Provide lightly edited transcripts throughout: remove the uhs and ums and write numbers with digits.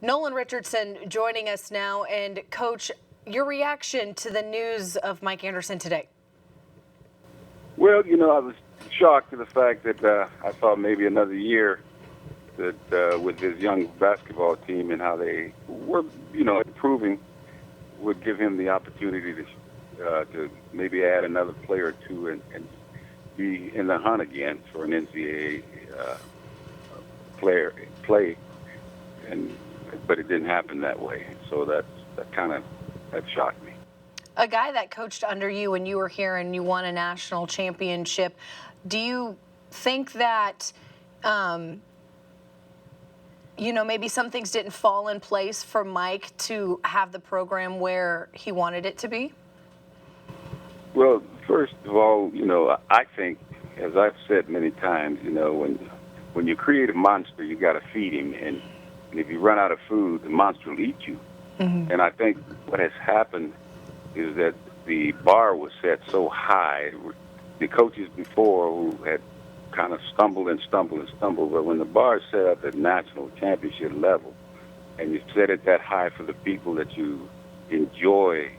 Nolan Richardson joining us now. And Coach, your reaction to the news of Mike Anderson today? Well, I was shocked at the fact that I thought maybe another year that with his young basketball team and how they were, improving, would give him the opportunity to maybe add another player or two and be in the hunt again for an NCAA play. But it didn't happen that way. So that shocked me. A guy that coached under you when you were here and you won a national championship, do you think that, maybe some things didn't fall in place for Mike to have the program where he wanted it to be? Well, first of all, I think, as I've said many times, when you create a monster, you got to feed him. And if you run out of food, the monster will eat you. Mm-hmm. And I think what has happened is that the bar was set so high. The coaches before who had kind of stumbled, but when the bar is set up at national championship level, and you set it that high for the people that you enjoy,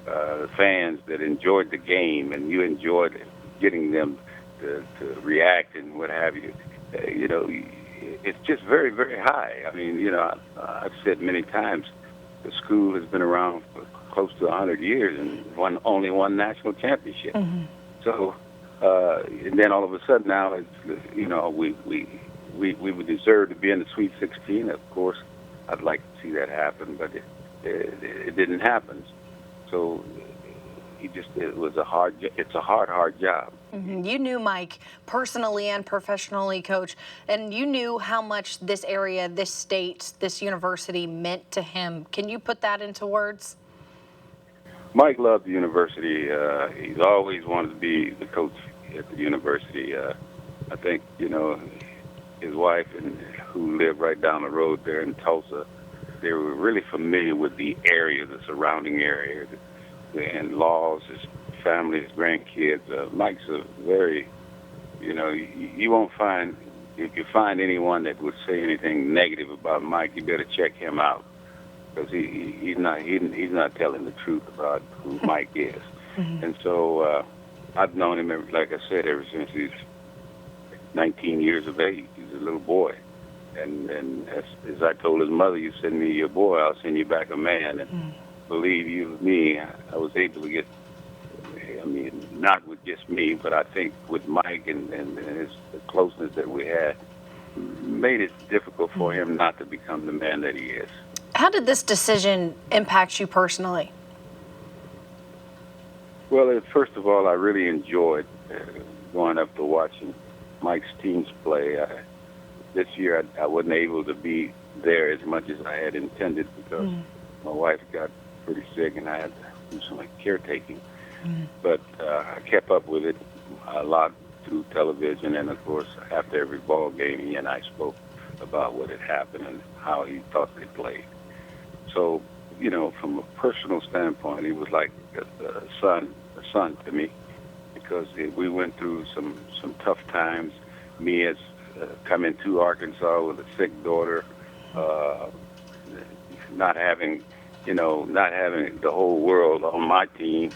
the fans that enjoyed the game, and you enjoyed getting them to react and what have you, it's just very, very high. I mean, I've said many times, the school has been around for close to 100 years and only one national championship. Mm-hmm. So, and then all of a sudden now, it's, we would deserve to be in the Sweet 16. Of course, I'd like to see that happen, but it didn't happen. So it's a hard job. Mm-hmm. You knew Mike personally and professionally, Coach, and you knew how much this area, this state, this university meant to him. Can you put that into words? Mike loved the university. He's always wanted to be the coach at the university. I think, his wife, who lived right down the road there in Tulsa, they were really familiar with the area, the surrounding area, and laws, his family, his grandkids. Mike's a very, you won't find, if you find anyone that would say anything negative about Mike, you better check him out, because he's not telling the truth about who Mike is. Mm-hmm. And so I've known him, like I said, ever since he's 19 years of age. He's a little boy. And as I told his mother, you send me your boy, I'll send you back a man. And believe you me, I was able to get, not with just me, but I think with Mike and the closeness that we had, made it difficult for him not to become the man that he is. How did this decision impact you personally? Well, first of all, I really enjoyed going up to watching Mike's teams play. This year, I wasn't able to be there as much as I had intended because my wife got pretty sick and I had to do some caretaking. But I kept up with it a lot through television, and of course, after every ball game, he and I spoke about what had happened and how he thought they played. So, from a personal standpoint, he was like a son to me, because we went through some tough times. Me as coming to Arkansas with a sick daughter, not having the whole world on my team.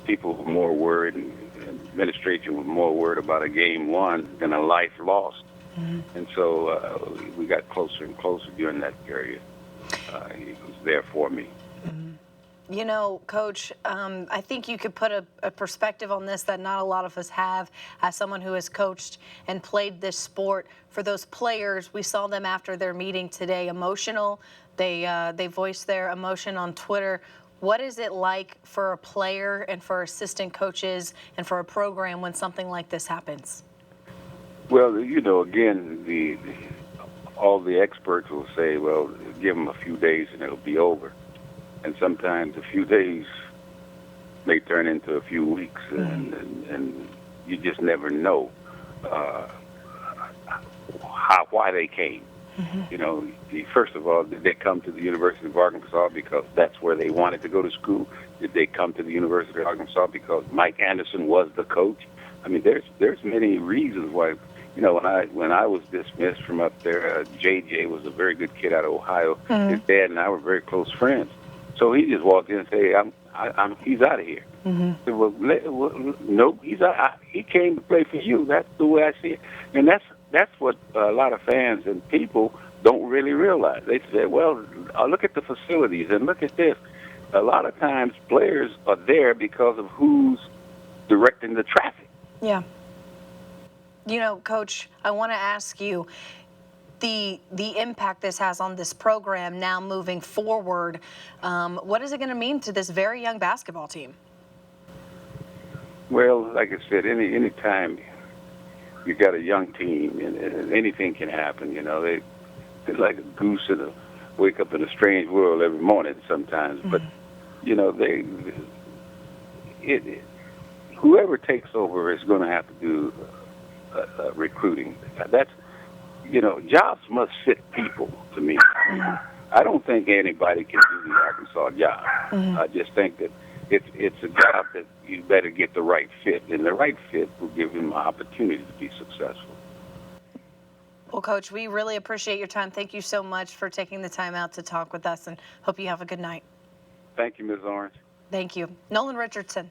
People were more worried, and administration was more worried about a game won than a life lost. Mm-hmm. And so we got closer and closer during that period. He was there for me. Mm-hmm. Coach, I think you could put a perspective on this that not a lot of us have as someone who has coached and played this sport. For those players, we saw them after their meeting today, emotional. They voiced their emotion on Twitter. What is it like for a player and for assistant coaches and for a program when something like this happens? Well, again, all the experts will say, well, give them a few days and it'll be over. And sometimes a few days may turn into a few weeks, and you just never know why they came. Mm-hmm. First of all, did they come to the University of Arkansas because that's where they wanted to go to school? Did they come to the University of Arkansas because Mike Anderson was the coach? I mean, there's many reasons why You know, when I was dismissed from up there, JJ was a very good kid out of Ohio. His dad and I were very close friends. So he just walked in and said, "Hey, he's out of here." I said, well, nope, he's out. He came to play for you. That's the way I see it, and that's what a lot of fans and people don't really realize. They say, "Well, look at the facilities and look at this." A lot of times, players are there because of who's directing the traffic. Yeah. You know, Coach, I want to ask you the impact this has on this program now moving forward. What is it going to mean to this very young basketball team? Well, like I said, any time you got a young team, and anything can happen. You know, they're like a goose in a wake up in a strange world every morning sometimes. But you know, whoever takes over is going to have to do recruiting. That's, you know, jobs must fit people to me. I don't think anybody can do the Arkansas job. I just think that it's a job that you better get the right fit, and the right fit will give him an opportunity to be successful. Well, Coach, we really appreciate your time. Thank you so much for taking the time out to talk with us, and hope you have a good night. Thank you, Ms. Orange. Thank you. Nolan Richardson.